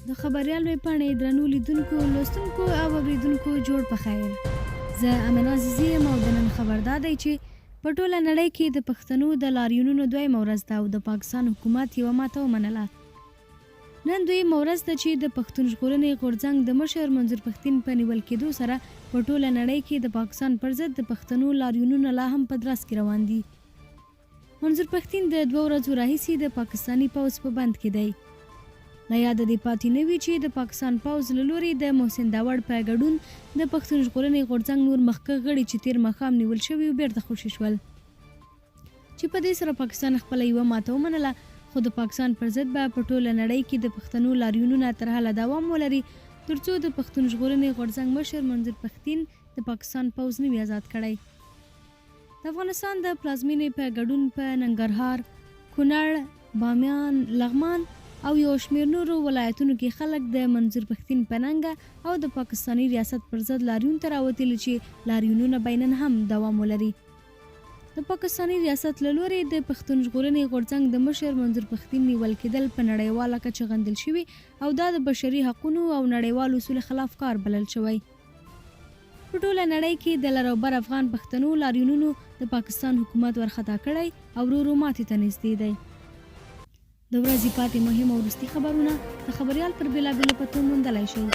د خبریال ویبپاڼې درنو لیدونکو لوستونکو او اوریدونکو جوړ په خیر. زه امینه عزیزي یم او د نن خبر دا دی چې په ټوله نړۍ کې د پښتنو د لاریونونو دویمه ورځ ده او د پاکستان حکومت یوه ماته ومنله. نن دویمه ورځ ده چې د پښتون ژغورنې غورځنګ د مشر منظور پښتین په نیول کېدو سره په ټوله نړۍ کې د پاکستان پر ضد د پښتنو لاریونونه لا هم په دراس کې روان دي. منظور پښتین د 2 ورځو راهیسې د پاکستاني پوځ په بند کې دی. له یاده دې پاتې نه وي چې د پاکستان پوځ له لوري د محسن داوړ په ګډون د پښتون ژغورنې غورځنګ نور مخکښ غړي چې تیر ماښام نیول شوي و بیرته خوشي شول، چې په دې سره پاکستان خپله یوه ماته ومنله. خو د پاکستان پر ضد به په ټوله نړۍ کې د پښتنو لاریونونه تر هله دوام ولري ترڅو د پښتون ژغورنې غورځنګ مشر منظور پښتین د پاکستان پوځ نه وي آزاد کړی. د افغانستان د پلازمینې په ګډون په ننګرهار، کونړ، بامیان، لغمان او یو شمېر نورو ولایتونو کې خلک د منظور پښتین په ننګه او د پاکستاني ریاست پر ضد لاریون ته راوتلي چې لاریونونه به نن هم دوام ولري. د پاکستاني ریاست له لوري د پښتون ژغورنې غورځنګ د مشر منظور پښتین نیول کېدل په نړیواله کچه غندل شوي او دا د بشري حقونو او نړیوالو اصولو خلاف کار بلل شوی. په ټوله نړۍ کې د لر او بر افغان پښتنو لاریونونو د پاکستان حکومت ورخطا کړی او ورو ورو ماتې ته نږدې دی. د ورځې پاتې مهم او وروستي خبرونه د خبریال پر بېلابېلو پتو موندلی شئ.